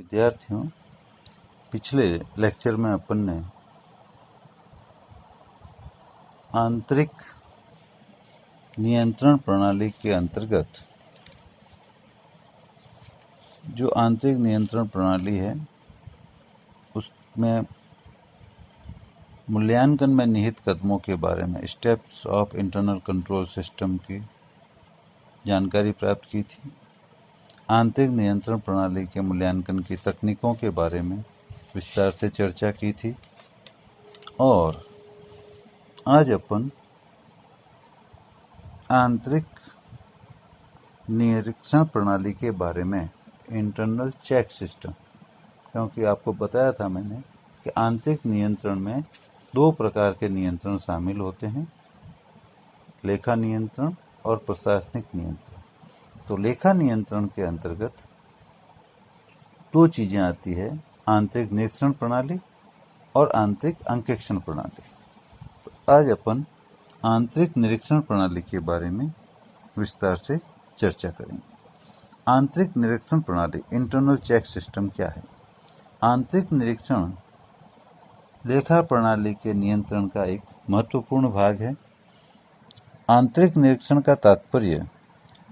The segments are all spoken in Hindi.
विद्यार्थियों, पिछले लेक्चर में अपन ने आंतरिक नियंत्रण प्रणाली के अंतर्गत जो आंतरिक नियंत्रण प्रणाली है उसमें मूल्यांकन में निहित कदमों के बारे में steps of internal control system की जानकारी प्राप्त की थी। आंतरिक नियंत्रण प्रणाली के मूल्यांकन की तकनीकों के बारे में विस्तार से चर्चा की थी और आज अपन आंतरिक निरीक्षण प्रणाली के बारे में इंटरनल चेक सिस्टम, क्योंकि आपको बताया था मैंने कि आंतरिक नियंत्रण में दो प्रकार के नियंत्रण शामिल होते हैं, लेखा नियंत्रण और प्रशासनिक नियंत्रण। तो लेखा नियंत्रण के अंतर्गत दो चीजें आती है, आंतरिक निरीक्षण प्रणाली और आंतरिक अंकेक्षण प्रणाली। तो आज अपन आंतरिक निरीक्षण प्रणाली के बारे में विस्तार से चर्चा करेंगे। आंतरिक निरीक्षण प्रणाली इंटरनल चेक सिस्टम क्या है? आंतरिक निरीक्षण लेखा प्रणाली के नियंत्रण का एक महत्वपूर्ण भाग है। आंतरिक निरीक्षण का तात्पर्य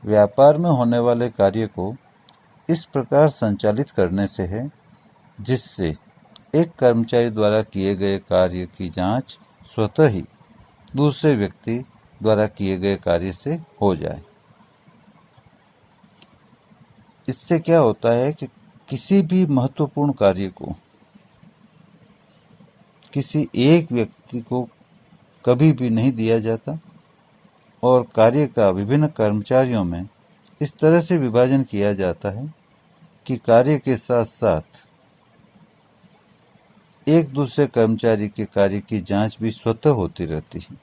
व्यापार में होने वाले कार्य को इस प्रकार संचालित करने से है जिससे एक कर्मचारी द्वारा किए गए कार्य की जांच स्वतः ही दूसरे व्यक्ति द्वारा किए गए कार्य से हो जाए। इससे क्या होता है कि किसी भी महत्वपूर्ण कार्य को किसी एक व्यक्ति को कभी भी नहीं दिया जाता और कार्य का विभिन्न कर्मचारियों में इस तरह से विभाजन किया जाता है कि कार्य के साथ साथ एक दूसरे कर्मचारी के कार्य की जांच भी स्वतः होती रहती है।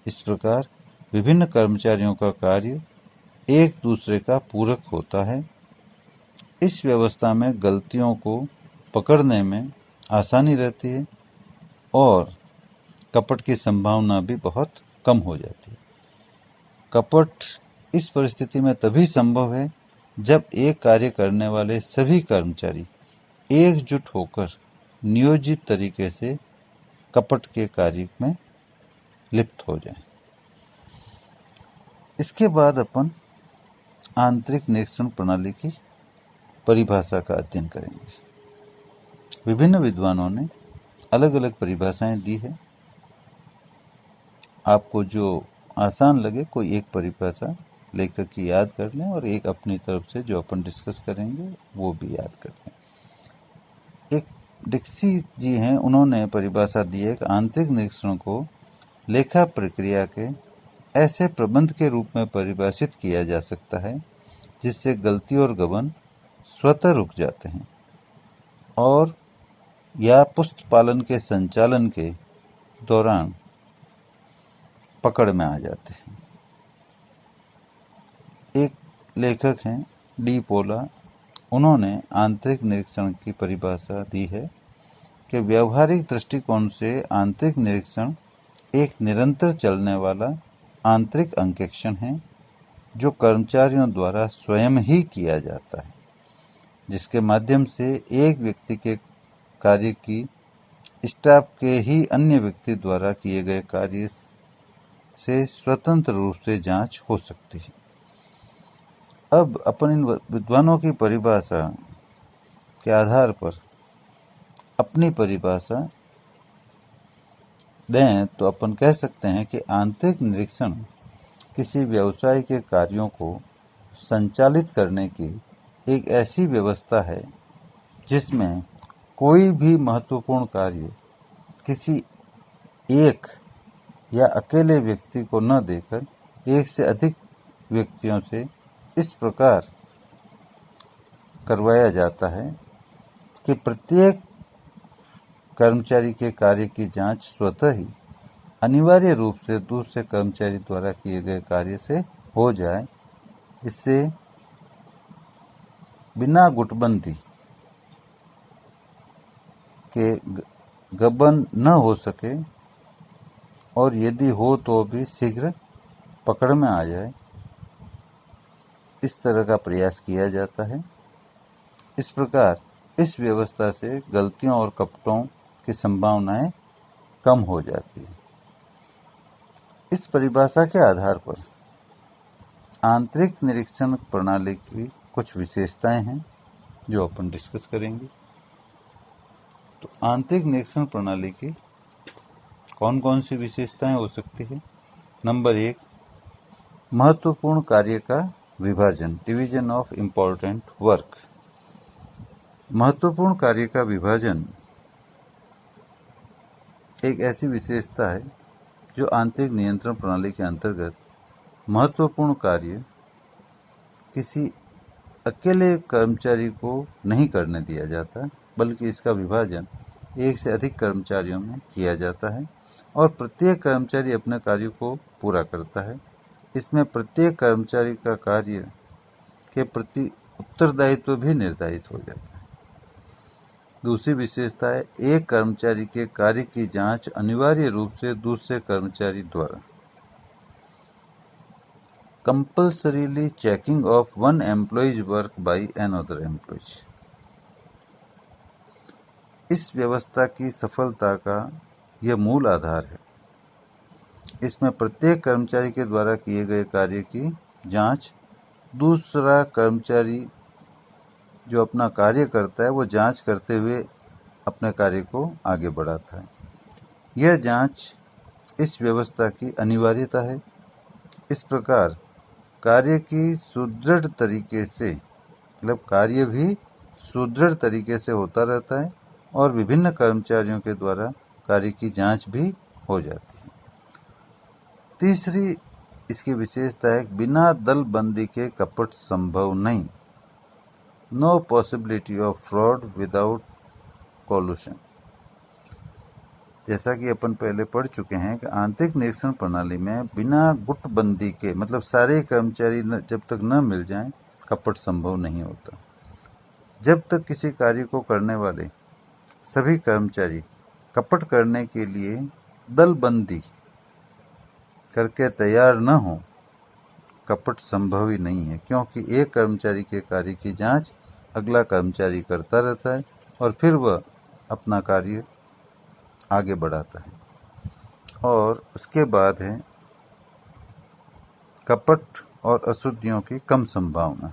इस प्रकार विभिन्न कर्मचारियों का कार्य एक दूसरे का पूरक होता है। इस व्यवस्था में गलतियों को पकड़ने में आसानी रहती है और कपट की संभावना भी बहुत कम हो जाती है। कपट इस परिस्थिति में तभी संभव है जब एक कार्य करने वाले सभी कर्मचारी एकजुट होकर नियोजित तरीके से कपट के कार्य में लिप्त हो जाएं। इसके बाद अपन आंतरिक निरीक्षण प्रणाली की परिभाषा का अध्ययन करेंगे। विभिन्न विद्वानों ने अलग अलग परिभाषाएं दी है। आपको जो आसान लगे कोई एक परिभाषा लेखक की याद कर लें और एक अपनी तरफ से जो अपन डिस्कस करेंगे वो भी याद कर लें। एक डिक्सी जी हैं, उन्होंने परिभाषा दी है कि आंतरिक निरीक्षण को लेखा प्रक्रिया के ऐसे प्रबंध के रूप में परिभाषित किया जा सकता है जिससे गलती और गबन स्वतः रुक जाते हैं और या पुस्तपालन के संचालन के दौरान पकड़ में आ जाते हैं। एक लेखक हैं डी पोला, उन्होंने आंतरिक निरीक्षण की परिभाषा दी है कि व्यावहारिक दृष्टिकोण से आंतरिक निरीक्षण एक निरंतर चलने वाला आंतरिक अंकेक्षण है जो कर्मचारियों द्वारा स्वयं ही किया जाता है, जिसके माध्यम से एक व्यक्ति के कार्य की स्टाफ के ही अन्य व्यक्ति द्वारा किए गए कार्य से स्वतंत्र रूप से जांच हो सकती है। अब अपन इन विद्वानों की परिभाषा के आधार पर अपनी परिभाषा दें तो अपन कह सकते हैं कि आंतरिक निरीक्षण किसी व्यवसाय के कार्यों को संचालित करने की एक ऐसी व्यवस्था है जिसमें कोई भी महत्वपूर्ण कार्य किसी एक या अकेले व्यक्ति को न देकर एक से अधिक व्यक्तियों से इस प्रकार करवाया जाता है कि प्रत्येक कर्मचारी के कार्य की जांच स्वतः ही अनिवार्य रूप से दूसरे कर्मचारी द्वारा किए गए कार्य से हो जाए। इससे बिना गुटबंदी के गबन न हो सके और यदि हो तो भी शीघ्र पकड़ में आ जाए, इस तरह का प्रयास किया जाता है। इस प्रकार इस व्यवस्था से गलतियों और कपटों की संभावनाएं कम हो जाती है। इस परिभाषा के आधार पर आंतरिक निरीक्षण प्रणाली की कुछ विशेषताएं हैं जो अपन डिस्कस करेंगे। तो आंतरिक निरीक्षण प्रणाली की कौन कौन सी विशेषताएं हो सकती है? नंबर 1, महत्वपूर्ण कार्य का विभाजन, डिवीजन ऑफ इम्पोर्टेंट वर्क। महत्वपूर्ण कार्य का विभाजन एक ऐसी विशेषता है जो आंतरिक नियंत्रण प्रणाली के अंतर्गत महत्वपूर्ण कार्य किसी अकेले कर्मचारी को नहीं करने दिया जाता, बल्कि इसका विभाजन एक से अधिक कर्मचारियों में किया जाता है और प्रत्येक कर्मचारी अपने कार्य को पूरा करता है। इसमें प्रत्येक कर्मचारी का कार्य के प्रति उत्तरदायित्व भी निर्धारित हो जाता है। दूसरी विशेषता है, एक कर्मचारी के कार्य की जांच अनिवार्य रूप से दूसरे कर्मचारी द्वारा। Compulsorily checking of one employees work by another employees. इस व्यवस्था की सफलता का यह मूल आधार है। इसमें प्रत्येक कर्मचारी के द्वारा किए गए कार्य की जांच दूसरा कर्मचारी जो अपना कार्य करता है वो जांच करते हुए अपने कार्य को आगे बढ़ाता है। यह जांच इस व्यवस्था की अनिवार्यता है। इस प्रकार कार्य की सुदृढ़ तरीके से कार्य भी सुदृढ़ तरीके से होता रहता है और विभिन्न कर्मचारियों के द्वारा कार्य की जांच भी हो जाती है। तीसरी इसकी विशेषता है, बिना दल बंदी के कपट संभव नहीं। No possibility of fraud without collusion. जैसा कि अपन पहले पढ़ चुके हैं कि आंतरिक निरीक्षण प्रणाली में बिना गुटबंदी के सारे कर्मचारी जब तक न मिल जाएं, कपट संभव नहीं होता। जब तक किसी कार्य को करने वाले सभी कर्मचारी कपट करने के लिए दलबंदी करके तैयार न हो, कपट संभव ही नहीं है, क्योंकि एक कर्मचारी के कार्य की जांच अगला कर्मचारी करता रहता है और फिर वह अपना कार्य आगे बढ़ाता है। और उसके बाद है कपट और अशुद्धियों की कम संभावना।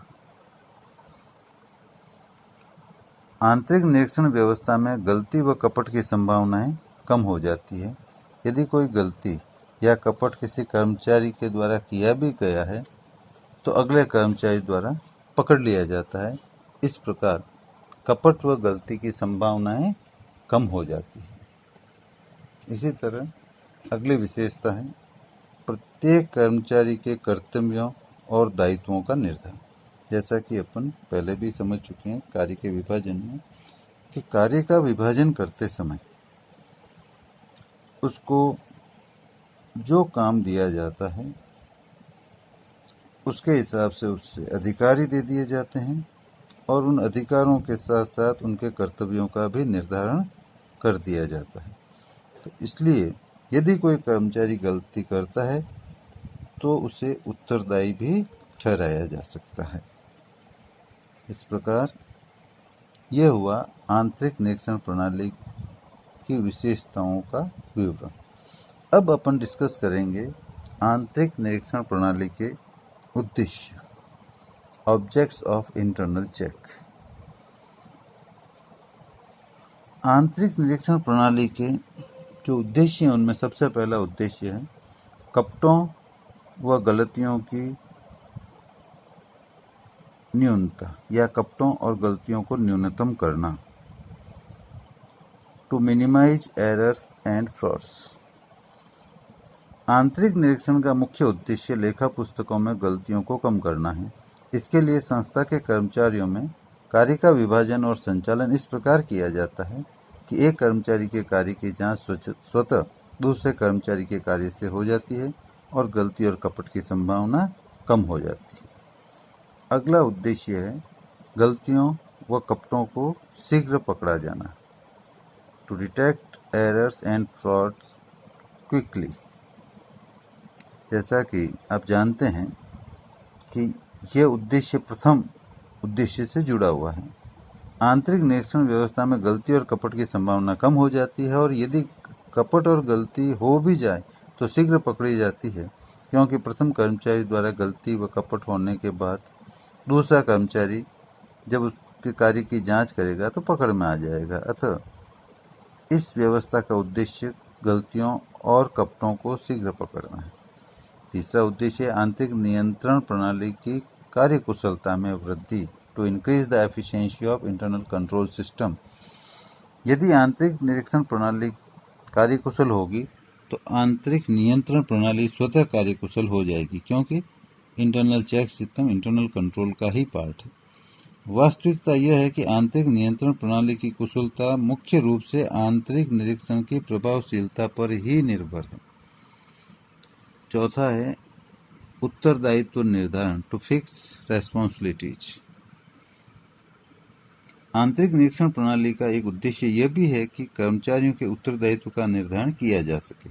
आंतरिक निरीक्षण व्यवस्था में गलती व कपट की संभावनाएं कम हो जाती है। यदि कोई गलती या कपट किसी कर्मचारी के द्वारा किया भी गया है तो अगले कर्मचारी द्वारा पकड़ लिया जाता है। इस प्रकार कपट व गलती की संभावनाएं कम हो जाती है। इसी तरह अगली विशेषता है, प्रत्येक कर्मचारी के कर्तव्यों और दायित्वों का निर्धारण। जैसा कि अपन पहले भी समझ चुके हैं कार्य के विभाजन में, कि कार्य का विभाजन करते समय उसको जो काम दिया जाता है उसके हिसाब से उससे अधिकारी दे दिए जाते हैं और उन अधिकारों के साथ साथ उनके कर्तव्यों का भी निर्धारण कर दिया जाता है। तो इसलिए यदि कोई कर्मचारी गलती करता है तो उसे उत्तरदायी भी ठहराया जा सकता है। इस प्रकार यह हुआ आंतरिक निरीक्षण प्रणाली की विशेषताओं का विवरण। अब अपन डिस्कस करेंगे आंतरिक निरीक्षण प्रणाली के उद्देश्य, ऑब्जेक्ट्स ऑफ इंटरनल चेक। आंतरिक निरीक्षण प्रणाली के जो उद्देश्य हैं उनमें सबसे पहला उद्देश्य है कपटों व गलतियों की न्यूनता या कपटों और गलतियों को न्यूनतम करना, to minimise errors and frauds. आंतरिक निरीक्षण का मुख्य उद्देश्य लेखा पुस्तकों में गलतियों को कम करना है। इसके लिए संस्था के कर्मचारियों में कार्य का विभाजन और संचालन इस प्रकार किया जाता है कि एक कर्मचारी के कार्य की जांच स्वतः दूसरे कर्मचारी के कार्य से हो जाती है और गलती और कपट की संभावना कम हो जाती है। अगला उद्देश्य है गलतियों व कपटों को शीघ्र पकड़ा जाना, to detect errors and frauds quickly. जैसा कि आप जानते हैं कि यह उद्देश्य प्रथम उद्देश्य से जुड़ा हुआ है। आंतरिक निरीक्षण व्यवस्था में गलती और कपट की संभावना कम हो जाती है, और यदि कपट और गलती हो भी जाए तो शीघ्र पकड़ी जाती है, क्योंकि प्रथम कर्मचारी द्वारा गलती व कपट होने के बाद दूसरा कर्मचारी जब उसके कार्य की जांच करेगा तो पकड़ में आ जाएगा। अतः इस व्यवस्था का उद्देश्य गलतियों और कपटों को शीघ्र पकड़ना है। तीसरा उद्देश्य आंतरिक नियंत्रण प्रणाली की कार्यकुशलता में वृद्धि, to increase the efficiency of internal control system. यदि आंतरिक निरीक्षण प्रणाली कार्यकुशल होगी तो आंतरिक नियंत्रण प्रणाली स्वतः कार्यकुशल हो जाएगी, क्योंकि internal check system internal control का ही पार्ट है। वास्तविकता यह है कि आंतरिक नियंत्रण प्रणाली की कुशलता मुख्य रूप से आंतरिक निरीक्षण की प्रभावशीलता पर ही निर्भर है। चौथा है उत्तरदायित्व निर्धारण, टू फिक्स रेस्पॉन्सिबिलिटीज। आंतरिक निरीक्षण प्रणाली का एक उद्देश्य यह भी है कि कर्मचारियों के उत्तरदायित्व का निर्धारण किया जा सके।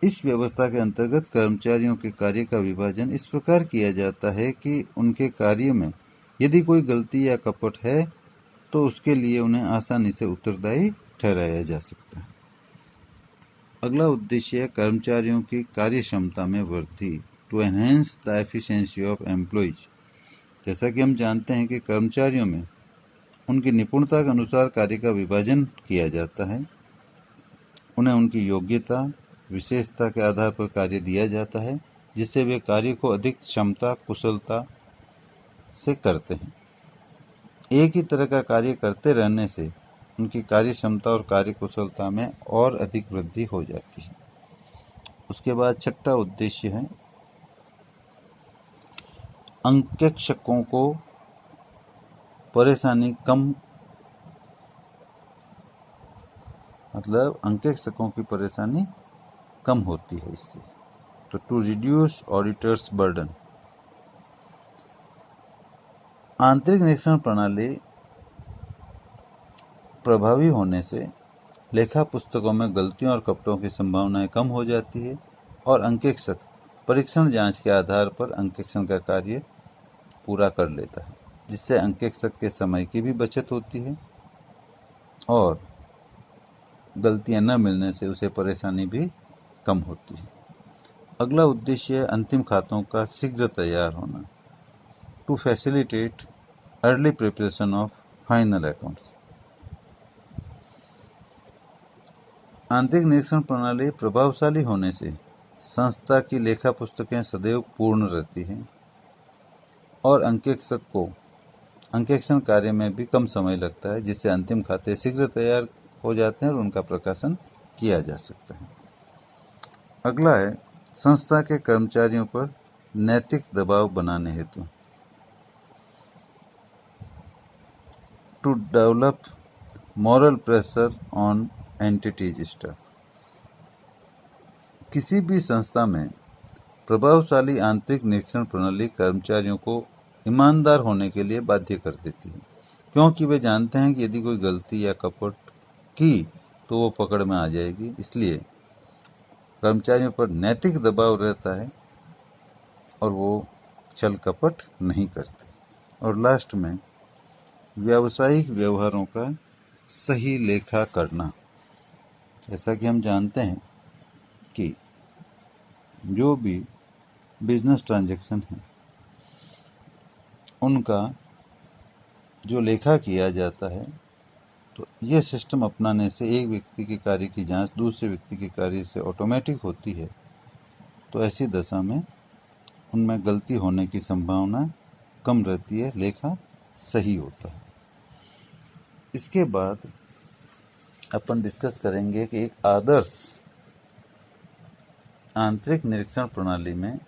इस व्यवस्था के अंतर्गत कर्मचारियों के कार्य का विभाजन इस प्रकार किया जाता है कि उनके कार्य में यदि कोई गलती या कपट है तो उसके लिए उन्हें आसानी से उत्तरदायी ठहराया जा सकता है। अगला उद्देश्य है कर्मचारियों की कार्य क्षमता में वृद्धि, to enhance the efficiency of employees. जैसा कि हम जानते हैं कि कर्मचारियों में उनकी निपुणता के अनुसार कार्य का विभाजन किया जाता है। उन्हें उनकी योग्यता, विशेषता के आधार पर कार्य दिया जाता है, जिससे वे कार्य को अधिक क्षमता, कुशलता से करते हैं। एक ही तरह का कार्य करते रहने से उनकी कार्य क्षमता और कार्य कुशलता में और अधिक वृद्धि हो जाती है। उसके बाद छठा उद्देश्य है अंकेक्षकों को परेशानी कम, मतलब अंकेक्षकों की परेशानी कम होती है इससे, तो टू रिड्यूस ऑडिटर्स बर्डन। आंतरिक निरीक्षण प्रणाली प्रभावी होने से लेखा पुस्तकों में गलतियों और कपटों की संभावनाएं कम हो जाती है, और अंकेक्षक परीक्षण जांच के आधार पर अंकेक्षण का कार्य पूरा कर लेता है, जिससे अंकेक्षक के समय की भी बचत होती है और गलतियां न मिलने से उसे परेशानी भी कम होती है। अगला उद्देश्य है अंतिम खातों का शीघ्र तैयार होना, to facilitate early preparation of final accounts. आंतरिक निरीक्षण प्रणाली प्रभावशाली होने से संस्था की लेखा पुस्तकें सदैव पूर्ण रहती हैं और अंकेक्षक को अंकेक्षण कार्य में भी कम समय लगता है, जिससे अंतिम खाते शीघ्र तैयार हो जाते हैं और उनका प्रकाशन किया जा सकता है। अगला है संस्था के कर्मचारियों पर नैतिक दबाव बनाने हेतु, to develop moral pressure on entities staff. किसी भी संस्था में प्रभावशाली आंतरिक निरीक्षण प्रणाली कर्मचारियों को ईमानदार होने के लिए बाध्य कर देती है, क्योंकि वे जानते हैं कि यदि कोई गलती या कपट की तो वो पकड़ में आ जाएगी। इसलिए कर्मचारियों पर नैतिक दबाव रहता है और वो छल कपट नहीं करते। और लास्ट में व्यावसायिक व्यवहारों का सही लेखा करना। जैसा कि हम जानते हैं कि जो भी बिजनेस ट्रांजैक्शन है उनका जो लेखा किया जाता है, तो यह सिस्टम अपनाने से एक व्यक्ति के कार्य की जांच दूसरे व्यक्ति के कार्य से ऑटोमेटिक होती है, तो ऐसी दशा में उनमें गलती होने की संभावना कम रहती है, लेखा सही होता है। इसके बाद अपन डिस्कस करेंगे कि एक आदर्श आंतरिक निरीक्षण प्रणाली में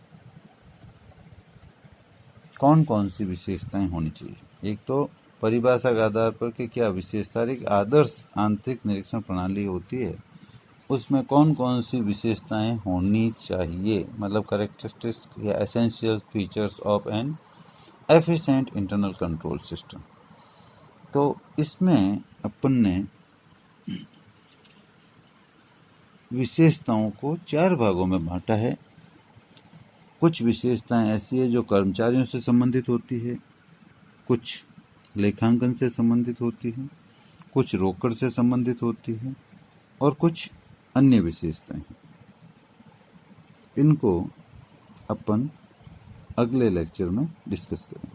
कौन कौन सी विशेषताएं होनी चाहिए। एक तो परिभाषा के आधार पर कि क्या विशेषता एक आदर्श आंतरिक निरीक्षण प्रणाली होती है, उसमें कौन कौन सी विशेषताएं होनी चाहिए, मतलब कैरेक्टरिस्टिक्स या essential features of N efficient internal control system. तो इसमें अपन ने विशेषताओं को 4 भागों में बांटा है। कुछ विशेषताएं ऐसी है जो कर्मचारियों से संबंधित होती है, कुछ लेखांकन से संबंधित होती है, कुछ रोकड़ से संबंधित होती है और कुछ अन्य विशेषताएं हैं। इनको अपन अगले लेक्चर में डिस्कस करेंगे।